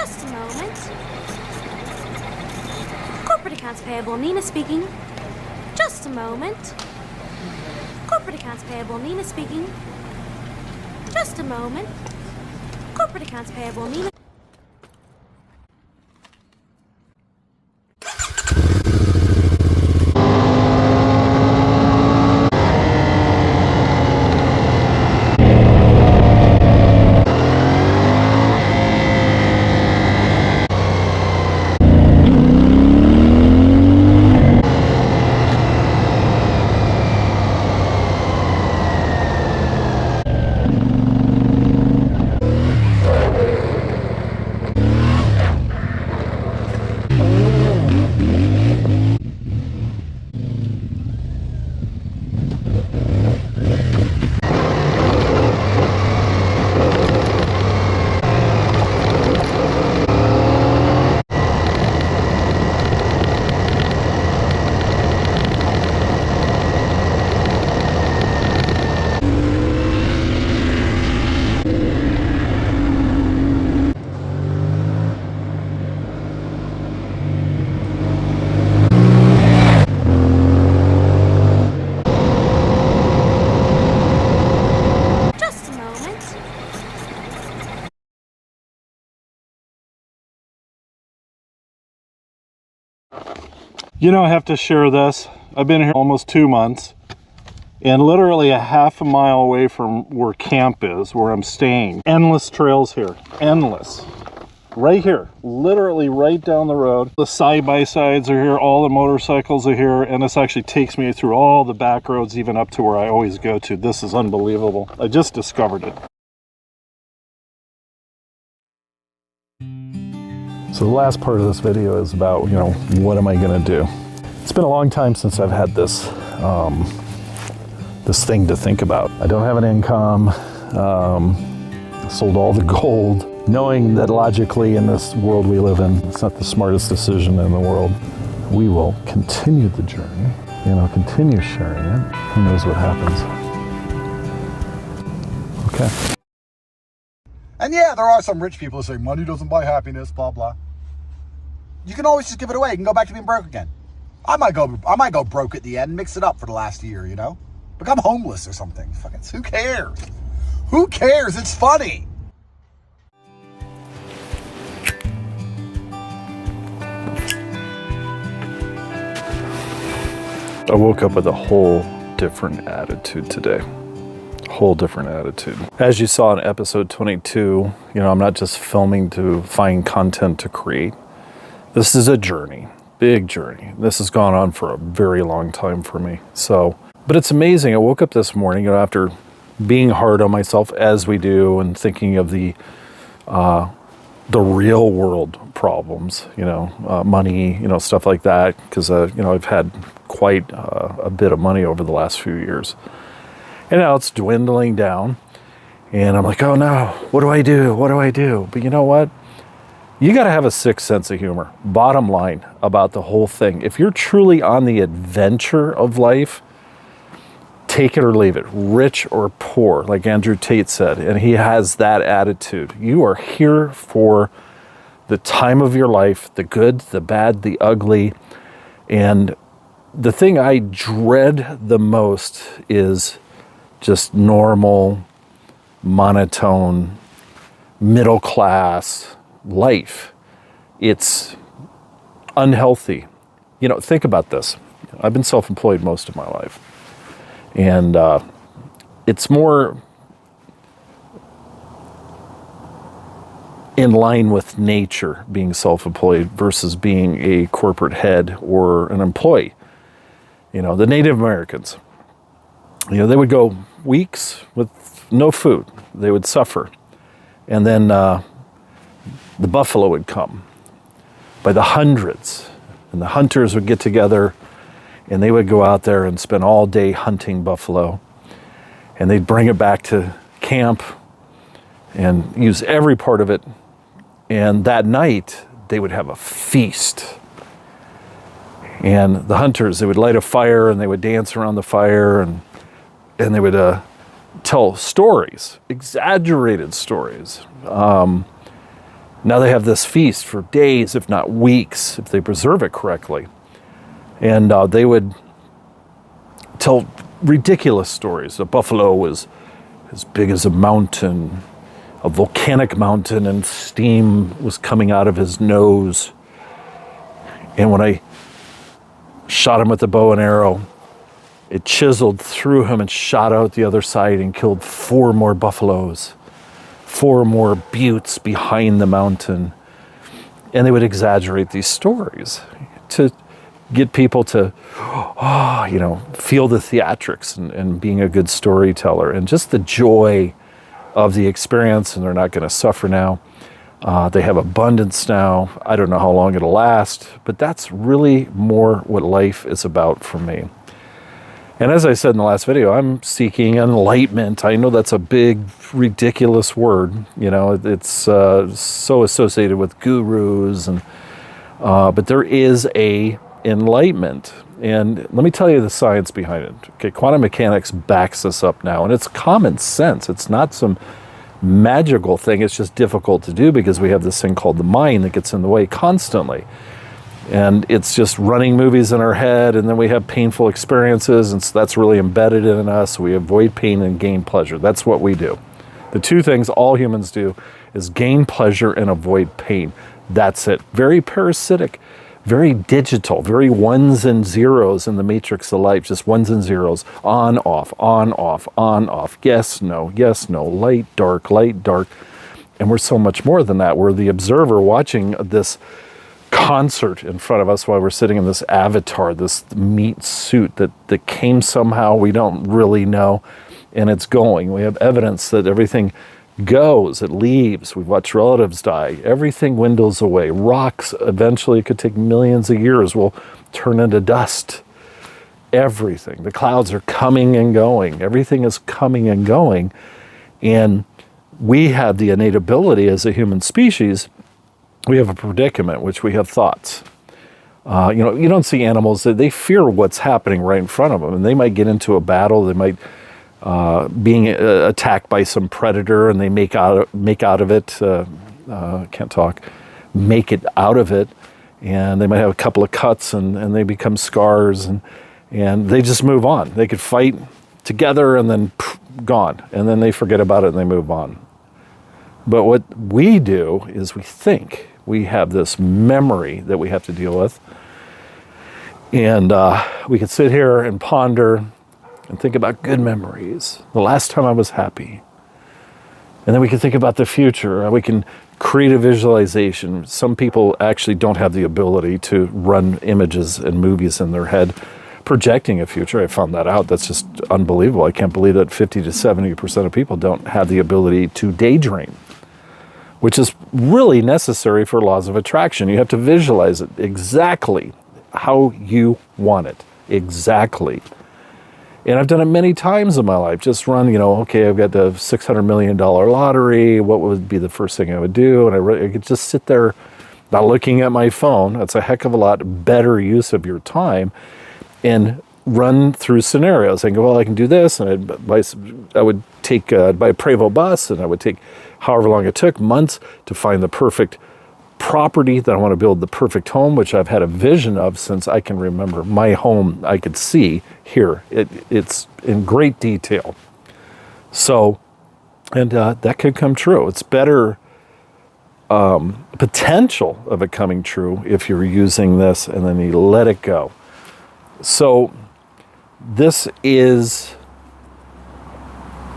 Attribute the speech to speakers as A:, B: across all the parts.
A: Just a moment. Corporate accounts payable, Nina speaking. Just a moment. Corporate accounts payable, Nina speaking. Just a moment. Corporate accounts payable, Nina.
B: You know, I have to share this. I've been here almost 2 months, and literally a half a mile away from where camp is, where I'm staying. Endless trails here, endless. Right here, literally right down the road. The side-by-sides are here, all the motorcycles are here, and this actually takes me through all the back roads, even up to where I always go to. This is unbelievable. I just discovered it. So the last part of this video is about, you know, what am I gonna do? It's been a long time since I've had this, this thing to think about. I don't have an income, sold all the gold, knowing that logically in this world we live in, it's not the smartest decision in the world. We will continue the journey, you know, continue sharing it. Who knows what happens? Okay.
C: And yeah, there are some rich people who say money doesn't buy happiness, blah, blah. You can always just give it away. You can go back to being broke again. I might go broke at the end, mix it up for the last year, you know? Become homeless or something. Fucking, who cares? Who cares? It's funny.
B: I woke up with a whole different attitude today. Whole different attitude. As you saw in episode 22, you know, I'm not just filming to find content to create. This is a journey, big journey. This has gone on for a very long time for me. So, but it's amazing. I woke up this morning, you know, after being hard on myself as we do, and thinking of the real world problems, you know, money, you know, stuff like that. Because, you know, I've had quite a bit of money over the last few years. And now it's dwindling down. And I'm like, oh no, what do I do? What do I do? But you know what? You got to have a sixth sense of humor. Bottom line about the whole thing. If you're truly on the adventure of life, take it or leave it, rich or poor, like Andrew Tate said, and he has that attitude. You are here for the time of your life, the good, the bad, the ugly. And the thing I dread the most is just normal, monotone, middle class life. It's unhealthy. You know, think about this. I've been self-employed most of my life. And it's more in line with nature being self-employed versus being a corporate head or an employee. You know, the Native Americans, you know, they would go weeks with no food. They would suffer. And then the buffalo would come by the hundreds, and the hunters would get together, and they would go out there and spend all day hunting buffalo, and they'd bring it back to camp and use every part of it. And that night they would have a feast. And the hunters, they would light a fire and they would dance around the fire, and they would tell stories, exaggerated stories. Now they have this feast for days, if not weeks, if they preserve it correctly. And they would tell ridiculous stories. A buffalo was as big as a mountain, a volcanic mountain, and steam was coming out of his nose. And when I shot him with the bow and arrow, it chiseled through him and shot out the other side and killed 4 more buffaloes, 4 more buttes behind the mountain. And they would exaggerate these stories to get people to, feel the theatrics and being a good storyteller and just the joy of the experience. And they're not going to suffer now. They have abundance now. I don't know how long it'll last, but that's really more what life is about for me. And as I said in the last video, I'm seeking enlightenment. I know that's a big, ridiculous word. It's so associated with gurus, but there is a enlightenment. And let me tell you the science behind it. Okay, quantum mechanics backs this up now, and it's common sense. It's not some magical thing. It's just difficult to do because we have this thing called the mind that gets in the way constantly. And it's just running movies in our head, and then we have painful experiences, and so that's really embedded in us. We avoid pain and gain pleasure. That's what we do. The 2 things all humans do is gain pleasure and avoid pain. That's it. Very parasitic, very digital, very ones and zeros in the matrix of life, just ones and zeros, on, off, on, off, on, off, yes, no, light, dark, and we're so much more than that. We're the observer watching this concert in front of us while we're sitting in this avatar, this meat suit that came somehow, we don't really know, and it's going. We have evidence that everything goes, it leaves. We've watched relatives die. Everything dwindles away. Rocks, eventually, it could take millions of years, will turn into dust. Everything. The clouds are coming and going. Everything is coming and going. And we have the innate ability as a human species. We have a predicament, which we have thoughts. You don't see animals, they fear what's happening right in front of them. And they might get into a battle, they might being attacked by some predator, and they make out of it, make it out of it. And they might have a couple of cuts and they become scars and they just move on. They could fight together and then gone. And then they forget about it and they move on. But what we do is we think. We have this memory that we have to deal with. And we can sit here and ponder and think about good memories. The last time I was happy. And then we can think about the future. We can create a visualization. Some people actually don't have the ability to run images and movies in their head projecting a future. I found that out. That's just unbelievable. I can't believe that 50 to 70% of people don't have the ability to daydream, which is really necessary for laws of attraction. You have to visualize it exactly how you want it. Exactly. And I've done it many times in my life. Just run, okay, I've got the $600 million lottery. What would be the first thing I would do? And I could just sit there not looking at my phone. That's a heck of a lot better use of your time. And run through scenarios and go, well, I can do this. And I would take, buy a Prevost bus, and I would take however long it took, months, to find the perfect property that I want to build, the perfect home, which I've had a vision of since I can remember. My home I could see here. It's in great detail. So, and that could come true. It's better potential of it coming true if you're using this and then you let it go. So this is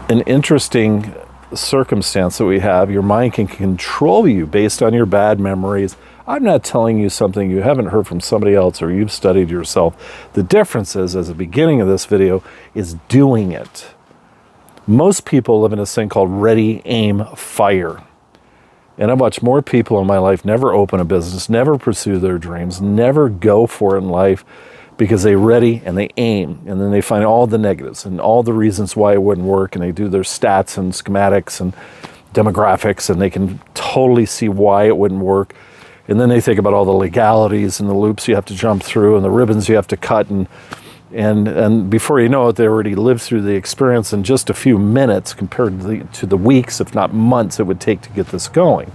B: an interesting circumstance that we have. Your mind can control you based on your bad memories. I'm not telling you something you haven't heard from somebody else or you've studied yourself. The difference is, as the beginning of this video, is doing it. Most people live in this thing called ready, aim, fire. And I've watched more people in my life never open a business, never pursue their dreams, never go for it in life, because they ready and they aim, and then they find all the negatives and all the reasons why it wouldn't work, and they do their stats and schematics and demographics, and they can totally see why it wouldn't work. And then they think about all the legalities and the loops you have to jump through and the ribbons you have to cut, and before you know it, they already lived through the experience in just a few minutes compared to the weeks, if not months, it would take to get this going.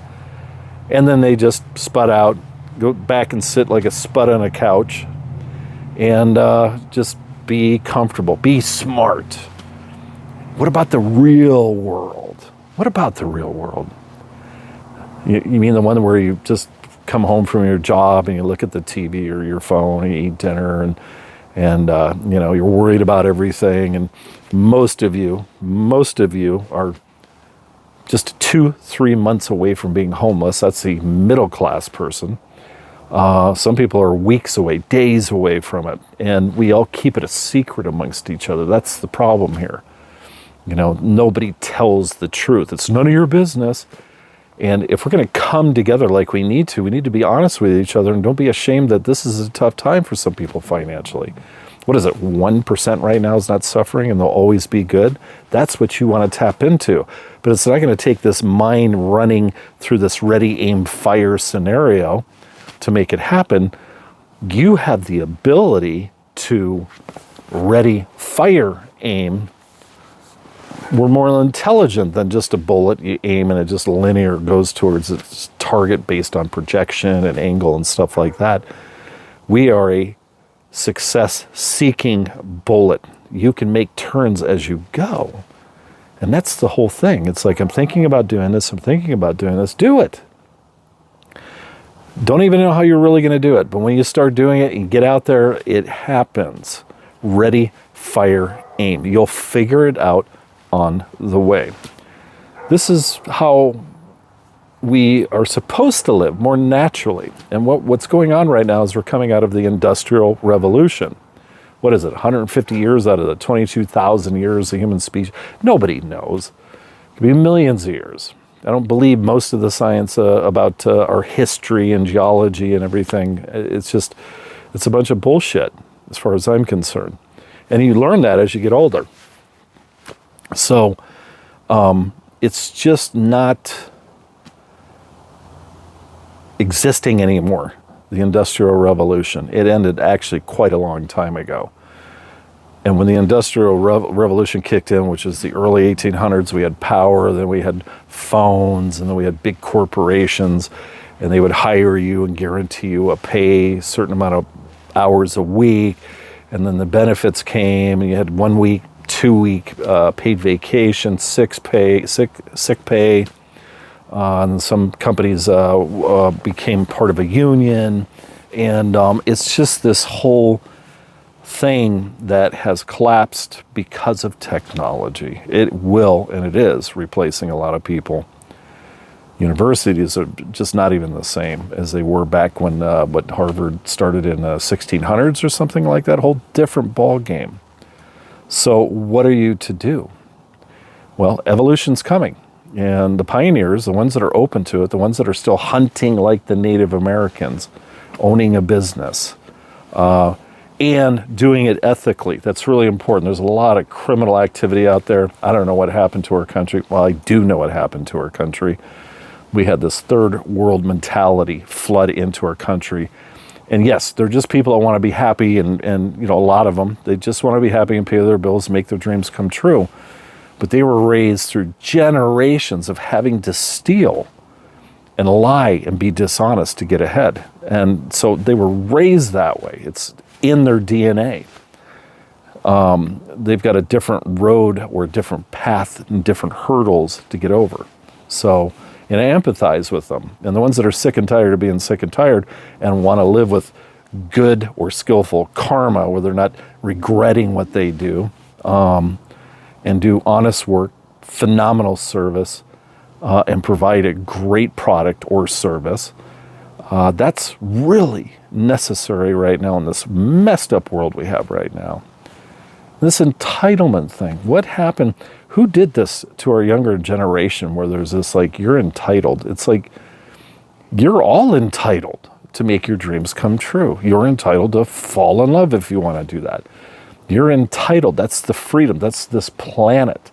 B: And then they just spud out, go back and sit like a spud on a couch, and just be comfortable, be smart. What about the real world? What about the real world? You mean the one where you just come home from your job and you look at the TV or your phone and you eat dinner and you're worried about everything, and most of you are just 2-3 months away from being homeless. That's the middle class person. Some people are weeks away, days away from it, and we all keep it a secret amongst each other. That's the problem here. Nobody tells the truth. It's none of your business. And if we're going to come together like we need to be honest with each other, and don't be ashamed that this is a tough time for some people financially. What is it, 1% right now is not suffering and they'll always be good? That's what you want to tap into. But it's not going to take this mind running through this ready, aim, fire scenario to make it happen. You have the ability to ready, fire, aim. We're more intelligent than just a bullet. You aim and it just linear goes towards its target based on projection and angle and stuff like that. We are a success-seeking bullet. You can make turns as you go. And that's the whole thing. It's like, I'm thinking about doing this, do it. Don't even know how you're really going to do it, but when you start doing it and get out there, it happens. Ready, fire, aim. You'll figure it out on the way. This is how we are supposed to live more naturally. And what's going on right now is we're coming out of the Industrial Revolution. What is it, 150 years out of the 22,000 years of human species? Nobody knows. It could be millions of years. I don't believe most of the science about our history and geology and everything. It's a bunch of bullshit as far as I'm concerned. And you learn that as you get older. So it's just not existing anymore, the Industrial Revolution. It ended actually quite a long time ago. And when the Industrial Revolution kicked in, which is the early 1800s, we had power, then we had phones, and then we had big corporations, and they would hire you and guarantee you a pay, certain amount of hours a week, and then the benefits came, and you had 1 week, 2 week paid vacation, sick pay, and some companies became part of a union, and it's just this whole thing that has collapsed because of technology. It will, and it is, replacing a lot of people. Universities are just not even the same as they were back when Harvard started in the 1600s or something like that. Whole different ball game. So what are you to do? Well, evolution's coming. And the pioneers, the ones that are open to it, the ones that are still hunting like the Native Americans, owning a business, and doing it ethically. That's really important. There's a lot of criminal activity out there. I don't know what happened to our country. Well, I do know what happened to our country. We had this third world mentality flood into our country. And yes, they're just people that want to be happy, and a lot of them, they just want to be happy and pay their bills and make their dreams come true. But they were raised through generations of having to steal and lie and be dishonest to get ahead. And so they were raised that way. It's in their DNA. They've got a different road or a different path and different hurdles to get over. So, and I empathize with them. And the ones that are sick and tired of being sick and tired and want to live with good or skillful karma, where they're not regretting what they do, and do honest work, phenomenal service, and provide a great product or service. That's really necessary right now in this messed up world we have right now. This entitlement thing, what happened? Who did this to our younger generation, where there's this like, you're entitled? It's like, you're all entitled to make your dreams come true. You're entitled to fall in love if you want to do that. You're entitled. That's the freedom. That's this planet.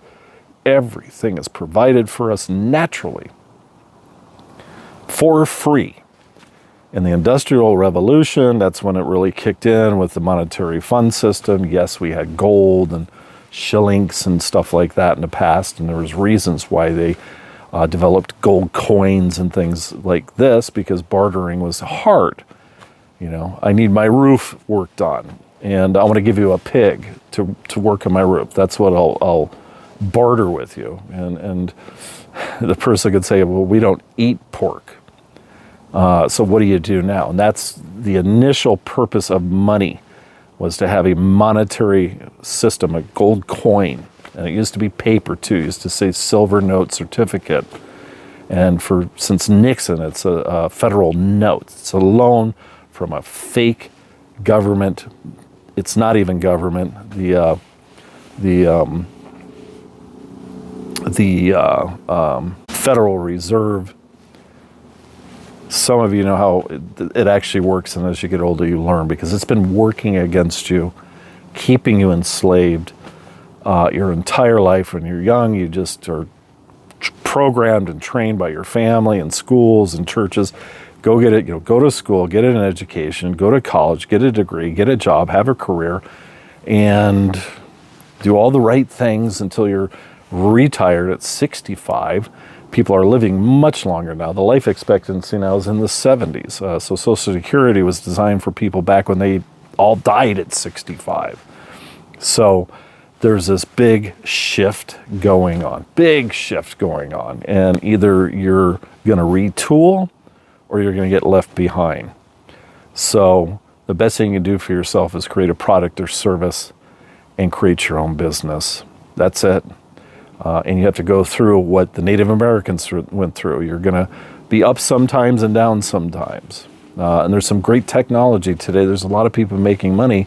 B: Everything is provided for us naturally, for free. In the Industrial Revolution, that's when it really kicked in with the monetary fund system. Yes, we had gold and shillings and stuff like that in the past, and there was reasons why they developed gold coins and things like this because bartering was hard. You know, I need my roof worked on, and I want to give you a pig to work on my roof. That's what I'll barter with you. And the person could say, well, we don't eat pork. So what do you do now? And that's the initial purpose of money, was to have a monetary system, a gold coin. And it used to be paper too. It used to say silver note certificate. And since Nixon, it's a federal note. It's a loan from a fake government. It's not even government. The Federal Reserve. Some of you know how it actually works, and as you get older, you learn, because it's been working against you, keeping you enslaved your entire life. When you're young, you just are programmed and trained by your family and schools and churches. Go get it, go to school, get an education, go to college, get a degree, get a job, have a career, and do all the right things until you're retired at 65. People are living much longer now. The life expectancy now is in the 70s. So Social Security was designed for people back when they all died at 65. So there's this big shift going on, and either you're going to retool or you're going to get left behind. So the best thing you can do for yourself is create a product or service and create your own business. That's it. And you have to go through what the Native Americans went through. You're going to be up sometimes and down sometimes. And there's some great technology today. There's a lot of people making money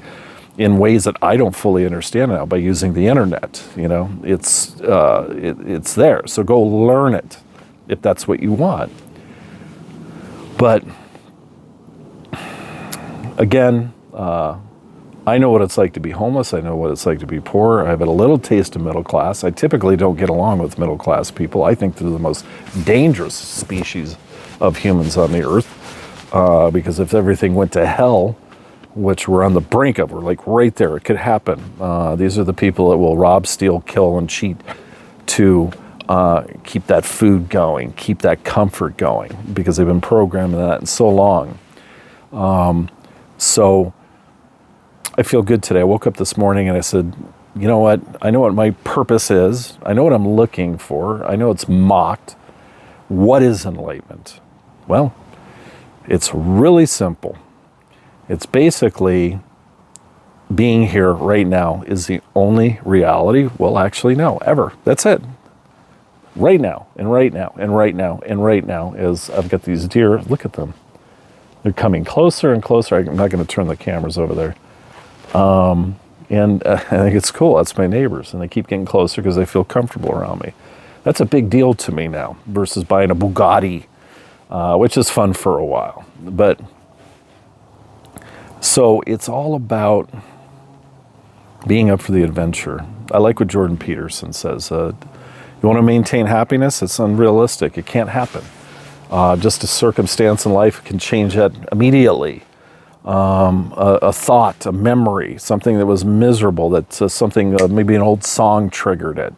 B: in ways that I don't fully understand now by using the internet. It's there. So go learn it if that's what you want. But again, I know what it's like to be homeless. I know what it's like to be poor. I have a little taste of middle class. I typically don't get along with middle class people. I think they're the most dangerous species of humans on the earth, because if everything went to hell, which we're on the brink of, we're like right there, it could happen. These are the people that will rob, steal, kill, and cheat to keep that food going, keep that comfort going, because they've been programming that so long. So I feel good today. I woke up this morning and I said, you know what? I know what my purpose is. I know what I'm looking for. I know it's mocked. What is enlightenment? Well, it's really simple. It's basically being here right now is the only reality we'll actually know ever. That's it. Right now, and right now, and right now, and right now, as I've got these deer, look at them. They're coming closer and closer. I'm not going to turn the cameras over there. And I think it's cool. That's my neighbors, and they keep getting closer because they feel comfortable around me. That's a big deal to me now versus buying a Bugatti, which is fun for a while. But so it's all about being up for the adventure. I like what Jordan Peterson says. You want to maintain happiness? It's unrealistic. It can't happen. Just a circumstance in life can change that immediately. A thought, a memory, something that was miserable, that's something, maybe an old song triggered it.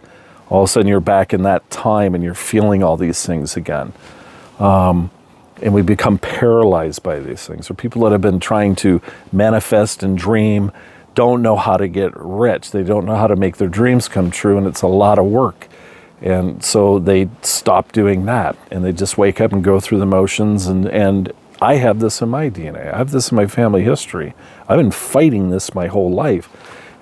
B: All of a sudden you're back in that time and you're feeling all these things again. And we become paralyzed by these things. Or people that have been trying to manifest and dream don't know how to get rich. They don't know how to make their dreams come true, and it's a lot of work. And so they stop doing that, and they just wake up and go through the motions. And I have this in my DNA. I have this in my family history. I've been fighting this my whole life.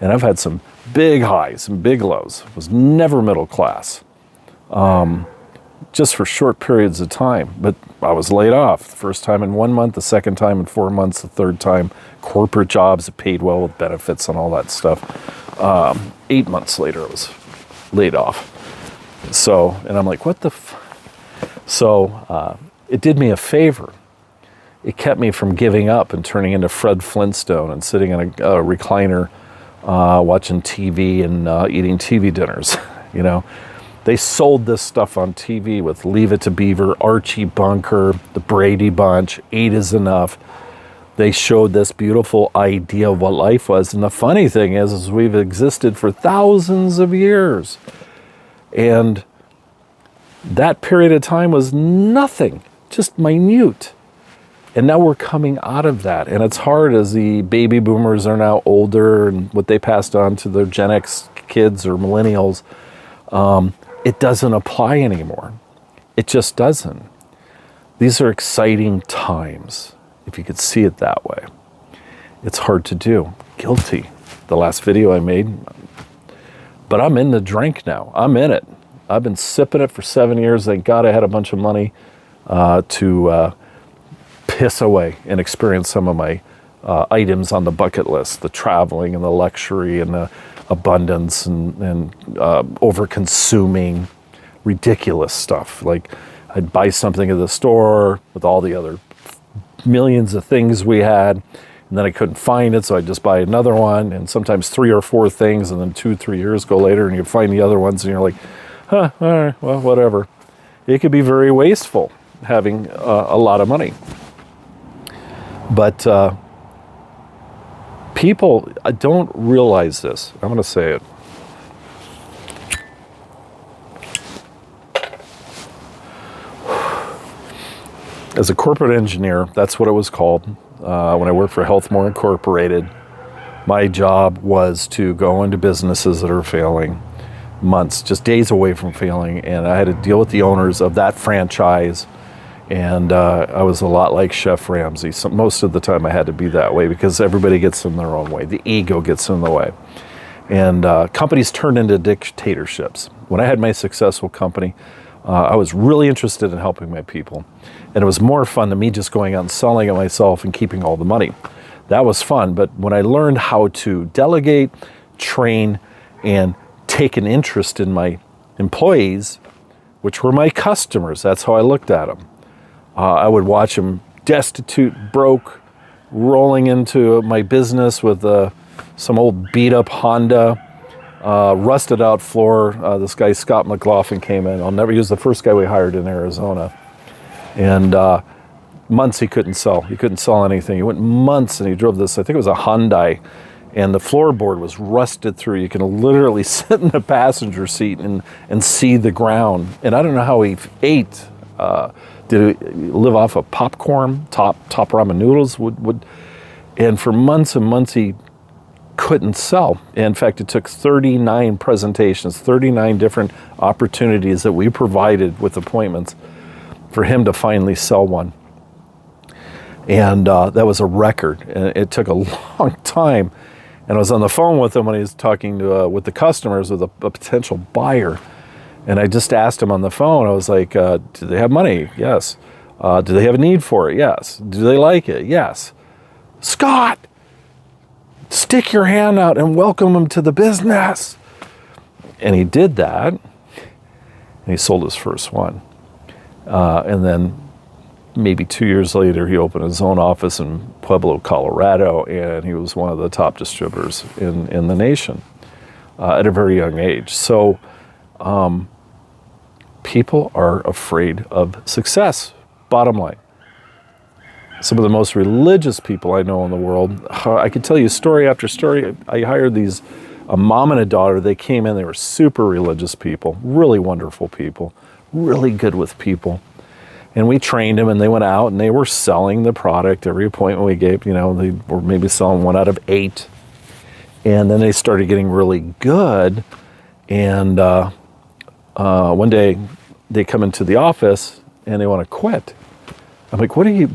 B: And I've had some big highs and big lows. I was never middle class, just for short periods of time. But I was laid off. The first time in 1 month, the second time in 4 months, the third time. Corporate jobs that paid well with benefits and all that stuff. 8 months later, I was laid off. So, and I'm like, what the So it did me a favor. It kept me from giving up and turning into Fred Flintstone and sitting in a recliner watching TV and eating TV dinners. They sold this stuff on TV with Leave It to Beaver, Archie Bunker, the Brady Bunch, 8 is Enough. They showed this beautiful idea of what life was. And the funny thing is we've existed for thousands of years. And That period of time was nothing, just minute. And now we're coming out of that. And it's hard as the baby boomers are now older and what they passed on to their Gen X kids or millennials, it doesn't apply anymore. It just doesn't. These are exciting times, if you could see it that way. It's hard to do. Guilty. The last video I made. But I'm in the drink now. I'm in it. I've been sipping it for 7 years. Thank God I had a bunch of money to piss away and experience some of my items on the bucket list, the traveling and the luxury and the abundance and over-consuming ridiculous stuff. Like I'd buy something at the store with all the other millions of things we had, and then I couldn't find it, so I'd just buy another one, and sometimes 3 or 4 things, and then 2-3 years go later and you find the other ones and you're like, all right, well, whatever. It could be very wasteful having a lot of money. But people don't realize this. I'm going to say it. As a corporate engineer, that's what it was called. When I worked for Healthmore Incorporated, my job was to go into businesses that are failing, months, just days away from failing, and I had to deal with the owners of that franchise. And I was a lot like Chef Ramsay. So most of the time I had to be that way because everybody gets in their own way. The ego gets in the way. And companies turn into dictatorships. When I had my successful company, I was really interested in helping my people. And it was more fun than me just going out and selling it myself and keeping all the money. That was fun. But when I learned how to delegate, train, and take an interest in my employees, which were my customers, that's how I looked at them. I would watch them destitute, broke, rolling into my business with some old beat-up Honda, rusted out floor. This guy, Scott McLaughlin, came in. I'll never use the first guy we hired in Arizona. And months he couldn't sell. He couldn't sell anything. He went months and he drove this, I think it was a Hyundai, and the floorboard was rusted through. You can literally sit in the passenger seat and see the ground. And I don't know how he ate. Did he live off of popcorn, top ramen noodles? And for months and months he couldn't sell. In fact, it took 39 presentations, 39 different opportunities that we provided with appointments for him to finally sell one. And that was a record. And it took a long time. And I was on the phone with him when he was talking to, with the customers, with a potential buyer. And I just asked him on the phone, I was like, do they have money? Yes. Do they have a need for it? Yes. Do they like it? Yes. Scott, stick your hand out and welcome them to the business. And he did that. And he sold his first one. And then maybe 2 years later, he opened his own office in Pueblo, Colorado, and he was one of the top distributors in the nation at a very young age. So people are afraid of success, bottom line. Some of the most religious people I know in the world, I could tell you story after story. I hired a mom and a daughter. They came in, they were super religious people, really wonderful people, really good with people. And we trained them and they went out and they were selling the product. Every appointment we gave, they were maybe selling 1 out of 8. And then they started getting really good. And one day they come into the office and they want to quit. I'm like, why do you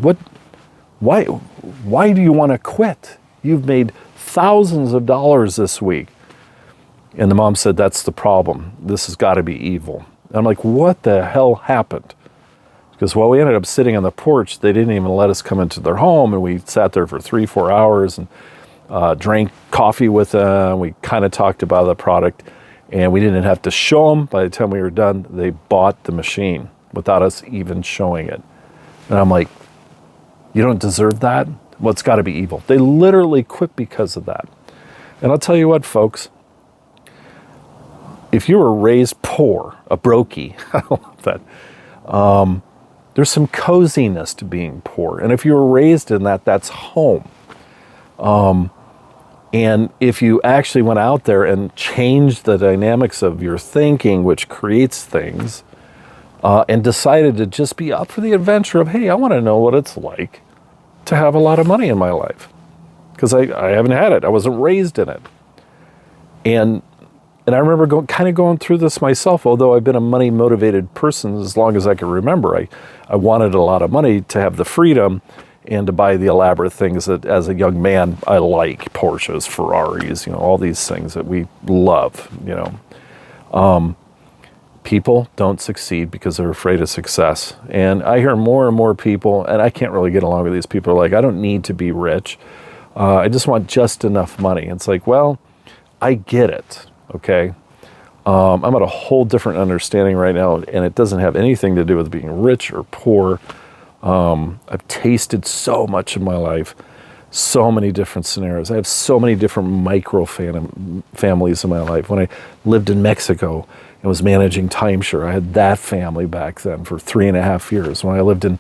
B: want to quit? You've made thousands of dollars this week. And the mom said, that's the problem. This has got to be evil. And I'm like, what the hell happened? Because while we ended up sitting on the porch, they didn't even let us come into their home. And we sat there for 3-4 hours and drank coffee with them. We kind of talked about the product. And we didn't have to show them. By the time we were done, they bought the machine without us even showing it. And I'm like, you don't deserve that? Well, it's got to be evil. They literally quit because of that. And I'll tell you what, folks. If you were raised poor, a brokey, I love that. There's some coziness to being poor. And if you were raised in that, that's home. And if you actually went out there and changed the dynamics of your thinking, which creates things, and decided to just be up for the adventure of, hey, I want to know what it's like to have a lot of money in my life. Because I haven't had it. I wasn't raised in it. And I remember going through this myself, although I've been a money-motivated person as long as I can remember. I wanted a lot of money to have the freedom and to buy the elaborate things that, as a young man, I like. Porsches, Ferraris, all these things that we love, People don't succeed because they're afraid of success. And I hear more and more people, and I can't really get along with these people, are like, I don't need to be rich. I just want just enough money. It's like, well, I get it, okay? I'm at a whole different understanding right now, and it doesn't have anything to do with being rich or poor. I've tasted so much in my life, so many different scenarios. I have so many different families in my life. When I lived in Mexico and was managing timeshare, I had that family back then for 3.5 years. When I lived in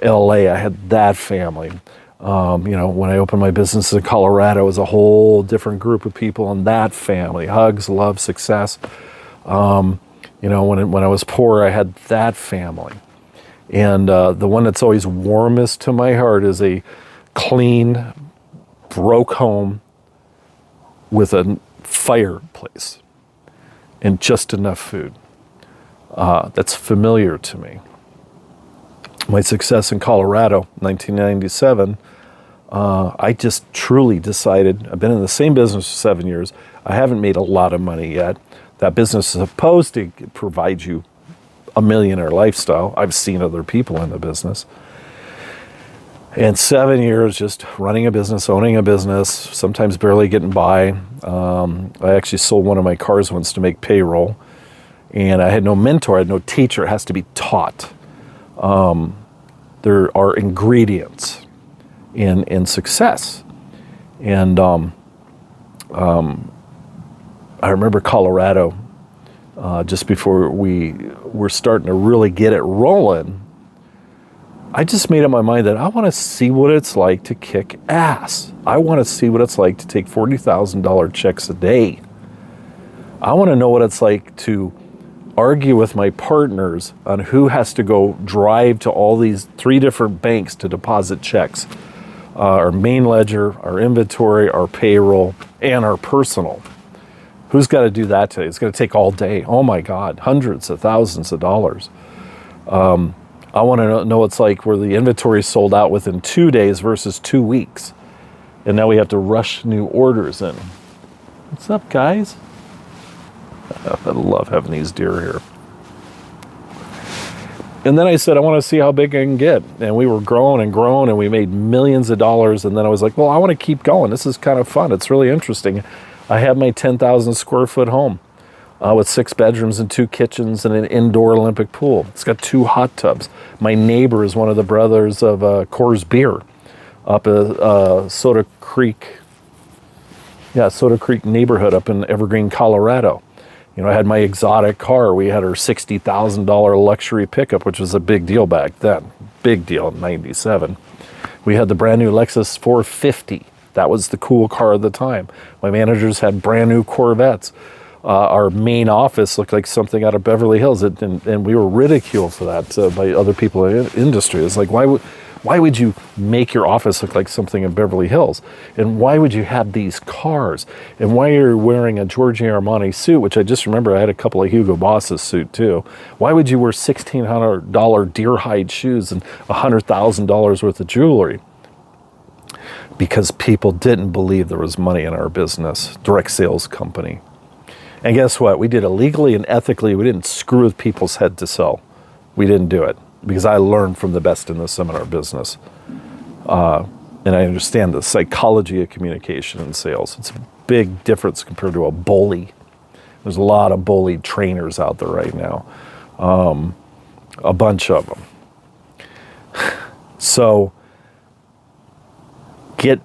B: LA, I had that family. When I opened my business in Colorado, it was a whole different group of people in that family. Hugs, love, success. When I was poor, I had that family. And the one that's always warmest to my heart is a clean, broke home with a fireplace and just enough food. That's familiar to me. My success in Colorado, 1997, I just truly decided, I've been in the same business for 7 years. I haven't made a lot of money yet. That business is supposed to provide you a millionaire lifestyle. I've seen other people in the business. And 7 years just running a business, owning a business, sometimes barely getting by. I actually sold one of my cars once to make payroll. And I had no mentor, I had no teacher. It has to be taught. There are ingredients in success. And I remember Colorado, just before we were starting to really get it rolling, I just made up my mind that I want to see what it's like to kick ass. I want to see what it's like to take $40,000 checks a day. I want to know what it's like to argue with my partners on who has to go drive to all these 3 different banks to deposit checks. Our main ledger, our inventory, our payroll, and our personal. Who's got to do that today? It's going to take all day. Oh my God, hundreds of thousands of dollars. I want to know what it's like where the inventory is sold out within 2 days versus 2 weeks. And now we have to rush new orders in. What's up, guys? I love having these deer here. And then I said, I want to see how big I can get. And we were growing and growing, and we made millions of dollars. And then I was like, well, I want to keep going. This is kind of fun. It's really interesting. I have my 10,000 square foot home with 6 bedrooms and 2 kitchens and an indoor Olympic pool. It's got 2 hot tubs. My neighbor is one of the brothers of Coors Beer up at Soda Creek neighborhood up in Evergreen, Colorado. I had my exotic car. We had our $60,000 luxury pickup, which was a big deal back then. Big deal in 97. We had the brand new Lexus 450. That was the cool car of the time. My managers had brand new Corvettes. Our main office looked like something out of Beverly Hills, and we were ridiculed for that by other people in the industry. It's like, why would you make your office look like something in Beverly Hills? And why would you have these cars? And why are you wearing a Giorgio Armani suit, which I just remember I had a couple of Hugo Boss's suit too. Why would you wear $1,600 deer hide shoes and $100,000 worth of jewelry? Because people didn't believe there was money in our business, direct sales company. And guess what? We did it legally and ethically. We didn't screw with people's head to sell. We didn't do it because I learned from the best in the seminar business. And I understand the psychology of communication and sales. It's a big difference compared to a bully. There's a lot of bullied trainers out there right now. A bunch of them. So get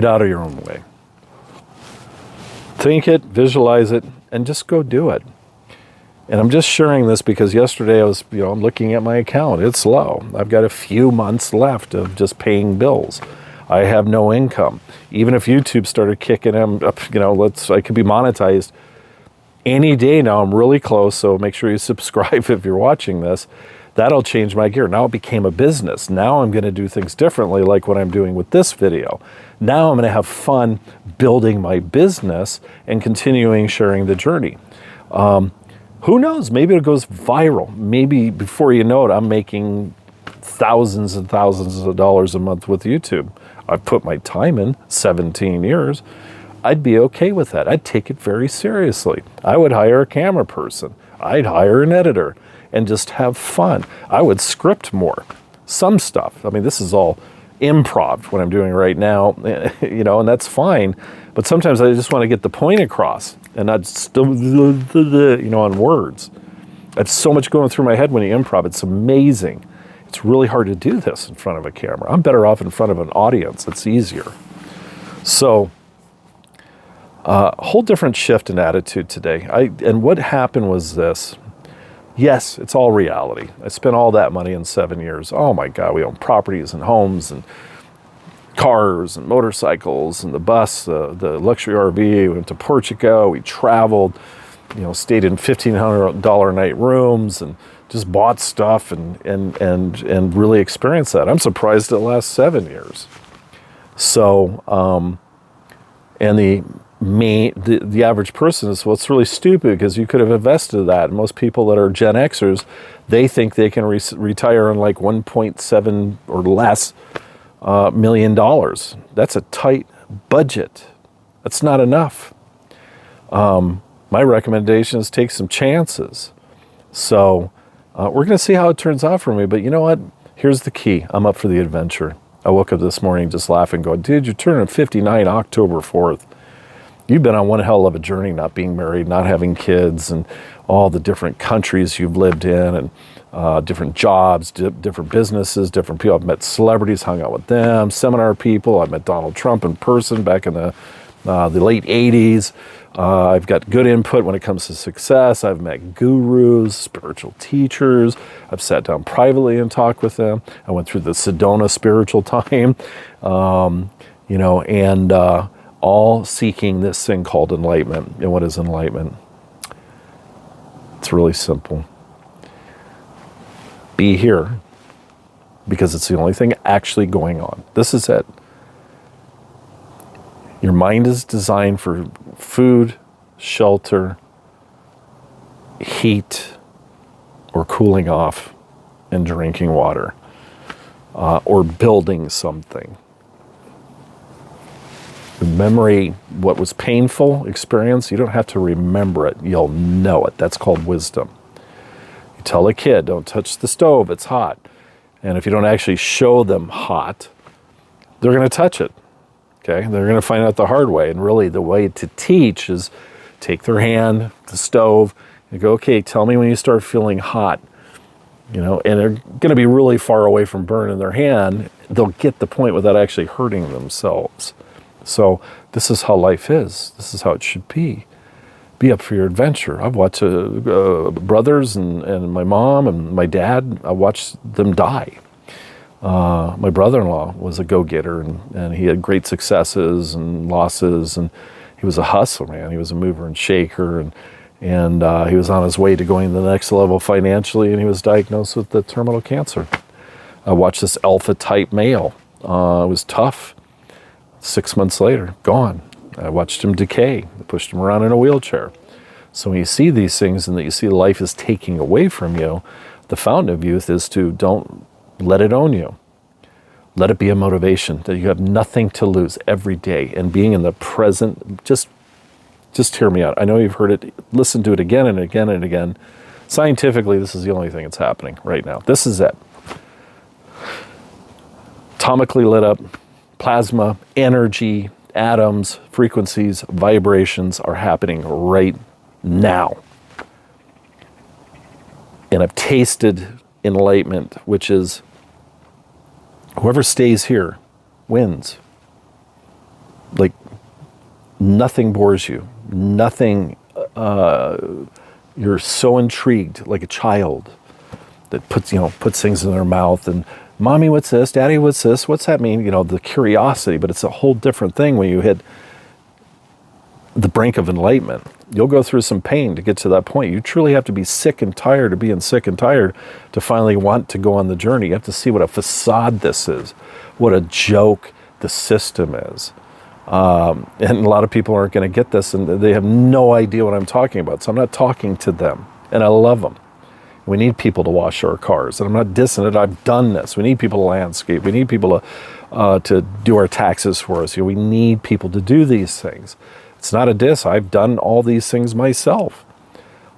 B: out of your own way. Think it, visualize it, and just go do it. And I'm just sharing this because yesterday I'm looking at my account. It's low. I've got a few months left of just paying bills. I have no income. Even if YouTube started kicking them up, I could be monetized any day now. I'm really close, so make sure you subscribe if you're watching this. That'll change my gear. Now it became a business. Now I'm going to do things differently, like what I'm doing with this video. Now I'm going to have fun building my business and continuing sharing the journey. Who knows? Maybe it goes viral. Maybe before you know it, I'm making thousands and thousands of dollars a month with YouTube. I've put my time in 17 years. I'd be okay with that. I'd take it very seriously. I would hire a camera person. I'd hire an editor and just have fun. I would script more, some stuff. I mean, this is all improv, what I'm doing right now, and that's fine. But sometimes I just want to get the point across and not still, on words. I have so much going through my head when you improv. It's amazing. It's really hard to do this in front of a camera. I'm better off in front of an audience. It's easier. So, whole different shift in attitude today. And what happened was this. Yes, it's all reality. I spent all that money in 7 years. Oh my God, we own properties and homes and cars and motorcycles and the bus, the luxury RV. We went to Portugal. We traveled, stayed in $1,500 a night rooms and just bought stuff and really experienced that. I'm surprised it lasts 7 years. So, and the average person is, well, it's really stupid because you could have invested that. And most people that are Gen Xers, they think they can retire on like 1.7 or less $1 million. That's a tight budget. That's not enough. My recommendation is take some chances. So we're going to see how it turns out for me. But you know what? Here's the key. I'm up for the adventure. I woke up this morning just laughing, going, dude, you're turning 59 October 4th. You've been on one hell of a journey, not being married, not having kids, and all the different countries you've lived in, and different jobs, different businesses, different people. I've met celebrities, hung out with them, seminar people. I've met Donald Trump in person back in the late 80s. I've got good input when it comes to success. I've met gurus, spiritual teachers. I've sat down privately and talked with them. I went through the Sedona spiritual time, all seeking this thing called enlightenment. And what is enlightenment? It's really simple. Be here, because it's the only thing actually going on. This is it. Your mind is designed for food, shelter, heat, or cooling off and drinking water, or building something. Memory, what was painful experience, you don't have to remember it. You'll know it. That's called wisdom. You tell a kid, don't touch the stove, it's hot. And if you don't actually show them hot, they're going to touch it. Okay? They're going to find out the hard way. And really the way to teach is take their hand, the stove, and go, okay, tell me when you start feeling hot. And they're going to be really far away from burning their hand. They'll get the point without actually hurting themselves. So this is how life is. This is how it should be. Be up for your adventure. I've watched brothers and my mom and my dad, I watched them die. My brother-in-law was a go-getter, and he had great successes and losses, and he was a hustler, man. He was a mover and shaker, and he was on his way to going to the next level financially, and he was diagnosed with the terminal cancer. I watched this alpha-type male. It was tough. 6 months later, gone. I watched him decay. I pushed him around in a wheelchair. So when you see these things and that you see life is taking away from you, the fountain of youth is to don't let it own you. Let it be a motivation that you have nothing to lose every day. And being in the present, just hear me out. I know you've heard it. Listen to it again and again and again. Scientifically, this is the only thing that's happening right now. This is it. Atomically lit up. Plasma, energy, atoms, frequencies, vibrations are happening right now. And I've tasted enlightenment, which is whoever stays here wins. Like nothing bores you. Nothing, you're so intrigued like a child that puts things in their mouth and Mommy, what's this? Daddy, what's this? What's that mean? You know, the curiosity, but it's a whole different thing when you hit the brink of enlightenment. You'll go through some pain to get to that point. You truly have to be sick and tired of being sick and tired to finally want to go on the journey. You have to see what a facade this is, what a joke the system is. And a lot of people aren't going to get this, and they have no idea what I'm talking about. So I'm not talking to them, and I love them. We need people to wash our cars, and I'm not dissing it. I've done this. We need people to landscape. We need people to do our taxes for us. You know, we need people to do these things. It's not a diss. I've done all these things myself.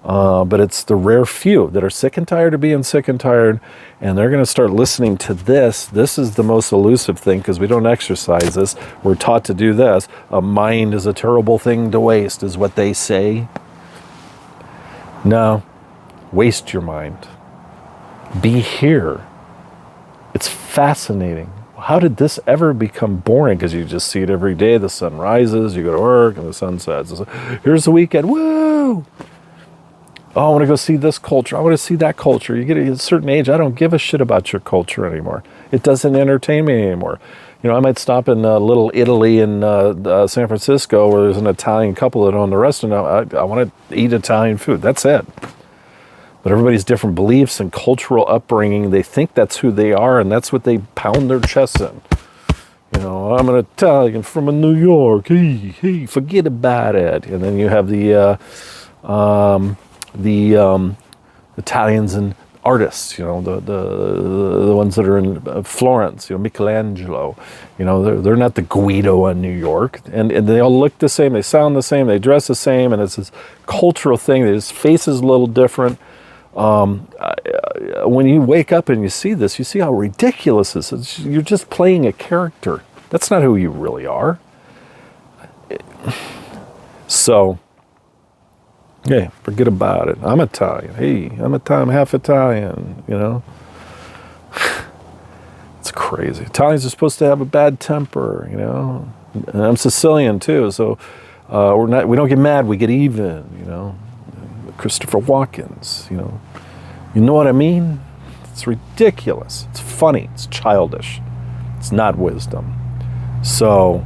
B: But it's the rare few that are sick and tired of being sick and tired, and they're going to start listening to this. This is the most elusive thing because we don't exercise this. We're taught to do this. A mind is a terrible thing to waste, is what they say. No, waste your mind. Be here. It's fascinating. How did this ever become boring? Because you just see it every day. The sun rises, you go to work, and the sun sets. Here's the weekend. Woo! Oh, I want to go see this culture. I want to see that culture. You get at a certain age, I don't give a shit about your culture anymore. It doesn't entertain me anymore. You know, I might stop in Little Italy in San Francisco where there's an Italian couple that own the restaurant. I want to eat Italian food. That's it. But everybody's different beliefs and cultural upbringing, they think that's who they are, and that's what they pound their chests in. You know, I'm an Italian from New York. Hey, forget about it. And then you have the Italians and artists, you know, the ones that are in Florence, you know, Michelangelo. You know, they're not the Guido in New York, and they all look the same, they sound the same, they dress the same, and it's this cultural thing. His face is a little different. When you wake up and you see this, you see how ridiculous this is. You're just playing a character. That's not who you really are. So, yeah, forget about it. I'm Italian. Hey, I'm half Italian, you know. It's crazy. Italians are supposed to have a bad temper, you know. And I'm Sicilian too, so we don't get mad, we get even, you know. Christopher Walken's, you know. You know what I mean? It's ridiculous. It's funny. It's childish. It's not wisdom. So,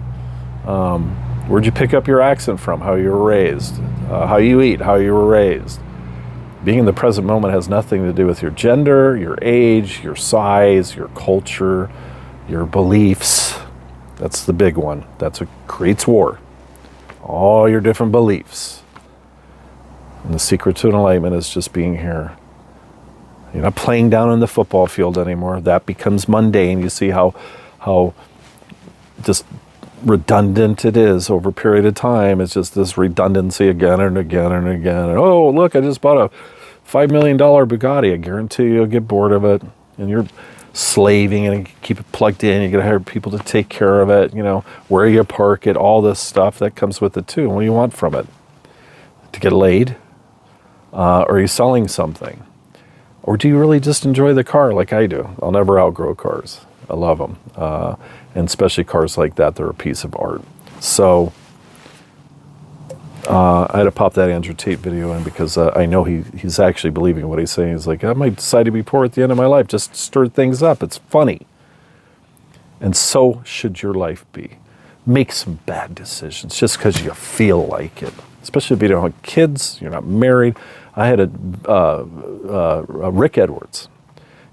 B: where'd you pick up your accent from? How you were raised? How you eat? How you were raised? Being in the present moment has nothing to do with your gender, your age, your size, your culture, your beliefs. That's the big one. That's what creates war. All your different beliefs. And the secret to enlightenment is just being here. You're not playing down on the football field anymore. That becomes mundane. You see how just redundant it is over a period of time. It's just this redundancy again and again and again. And, oh, look, I just bought a $5 million Bugatti. I guarantee you'll get bored of it. And you're slaving and keep it plugged in. You got to hire people to take care of it. You know, where you park it, all this stuff that comes with it too. And what do you want from it? To get laid? Or are you selling something? Or do you really just enjoy the car like I do? I'll never outgrow cars. I love them. And especially cars like that, they're a piece of art. So I had to pop that Andrew Tate video in because I know he's actually believing what he's saying. He's like, I might decide to be poor at the end of my life. Just stir things up. It's funny. And so should your life be. Make some bad decisions just because you feel like it. Especially if you don't have kids, you're not married. I had a Rick Edwards.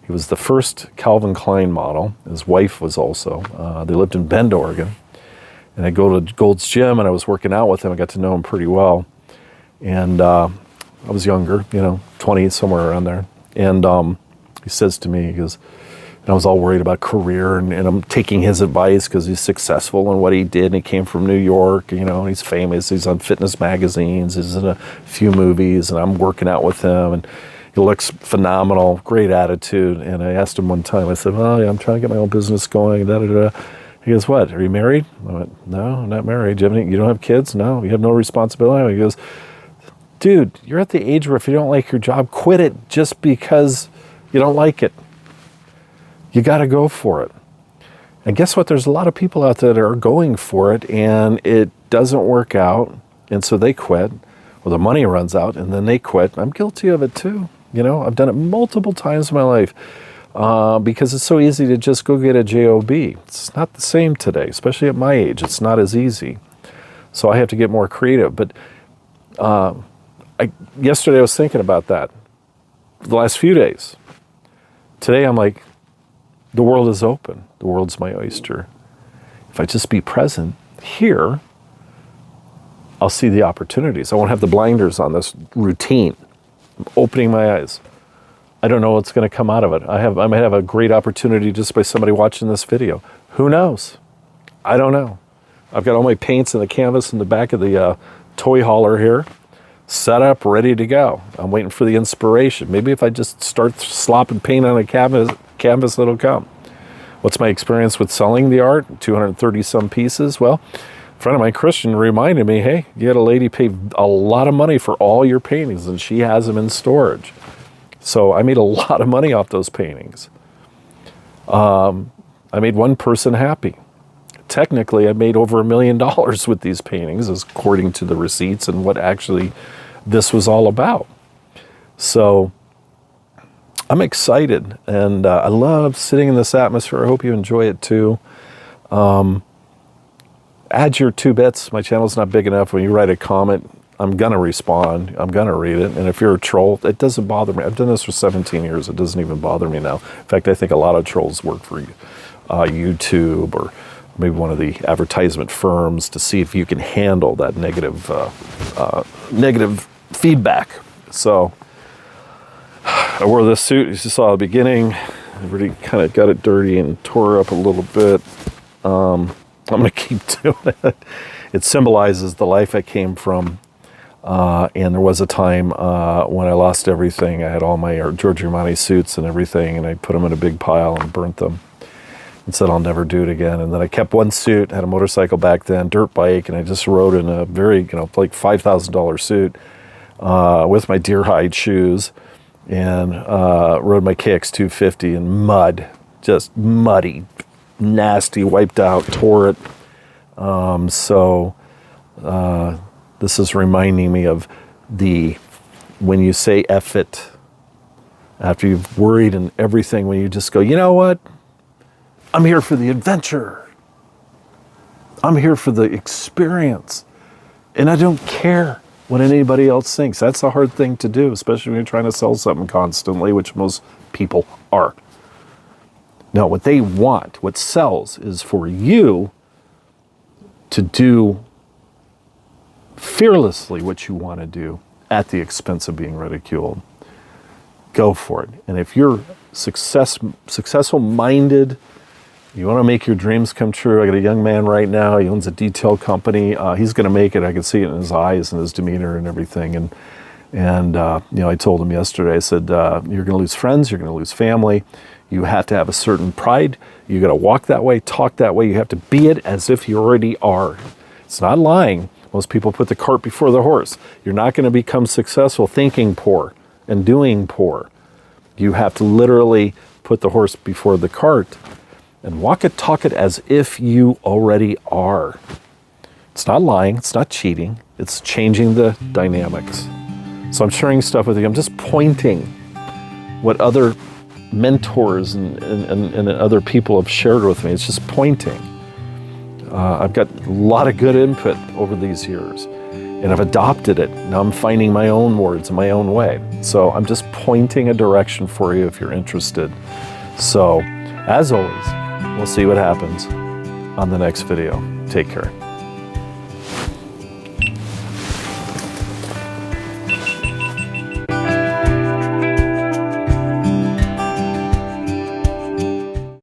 B: He was the first Calvin Klein model. His wife was also. They lived in Bend, Oregon. And I go to Gold's Gym, and I was working out with him. I got to know him pretty well. And I was younger, 20, somewhere around there. And he says to me, he goes, and I was all worried about career, and I'm taking his advice because he's successful in what he did, and he came from New York, and he's famous. He's on fitness magazines. He's in a few movies, and I'm working out with him, and he looks phenomenal, great attitude. And I asked him one time, I said, well, yeah, I'm trying to get my own business going, da-da-da. He goes, what, are you married? I went, no, I'm not married. You don't have kids? No. You have no responsibility? He goes, dude, you're at the age where if you don't like your job, quit it just because you don't like it. You got to go for it. And guess what? There's a lot of people out there that are going for it, and it doesn't work out, and so they quit, or the money runs out, and then they quit. I'm guilty of it too. I've done it multiple times in my life. because it's so easy to just go get a job. It's not the same today, especially at my age. It's not as easy. So I have to get more creative. But yesterday I was thinking about that the last few days. Today I'm like, the world is open. The world's my oyster. If I just be present here, I'll see the opportunities. I won't have the blinders on this routine. I'm opening my eyes. I don't know what's going to come out of it. I might have a great opportunity just by somebody watching this video. Who knows? I don't know. I've got all my paints and the canvas in the back of the toy hauler here, set up, ready to go. I'm waiting for the inspiration. Maybe if I just start slopping paint on a canvas, it'll come. What's my experience with selling the art? 230 some pieces. Well, a friend of mine, Christian, reminded me, hey, you had a lady pay a lot of money for all your paintings and she has them in storage. So I made a lot of money off those paintings. I made one person happy. Technically, I made over $1 million with these paintings, according to the receipts and what actually this was all about. So I'm excited, and I love sitting in this atmosphere. I hope you enjoy it too. Add your 2 bits. My channel's not big enough. When you write a comment, I'm going to respond. I'm going to read it. And if you're a troll, it doesn't bother me. I've done this for 17 years. It doesn't even bother me now. In fact, I think a lot of trolls work for YouTube or maybe one of the advertisement firms to see if you can handle that negative feedback. So I wore this suit, as you saw at the beginning. I already kind of got it dirty and tore up a little bit. I'm going to keep doing it. It symbolizes the life I came from. And there was a time when I lost everything. I had all my Giorgio Armani suits and everything, and I put them in a big pile and burnt them and said I'll never do it again. And then I kept one suit, had a motorcycle back then, dirt bike, and I just rode in a very, like $5,000 suit with my deer hide shoes and rode my KX 250 in mud, just muddy, nasty, wiped out, tore it. This is reminding me of when you say F it, after you've worried and everything, when you just go, you know what? I'm here for the adventure. I'm here for the experience. And I don't care what anybody else thinks. That's a hard thing to do, especially when you're trying to sell something constantly, which most people are. No, what they want, what sells, is for you to do fearlessly what you want to do at the expense of being ridiculed. Go for it. And if you're successful-minded, you want to make your dreams come true. I got a young man right now. He owns a detail company. He's going to make it. I can see it in his eyes and his demeanor and everything. And I told him yesterday, I said, you're going to lose friends. You're going to lose family. You have to have a certain pride. You got to walk that way, talk that way. You have to be it as if you already are. It's not lying. Most people put the cart before the horse. You're not going to become successful thinking poor and doing poor. You have to literally put the horse before the cart and walk it, talk it as if you already are. It's not lying. It's not cheating. It's changing the dynamics. So I'm sharing stuff with you. I'm just pointing what other mentors and other people have shared with me. It's just pointing. I've got a lot of good input over these years, and I've adopted it. Now I'm finding my own words, my own way. So I'm just pointing a direction for you if you're interested. So, as always, we'll see what happens on the next video. Take care.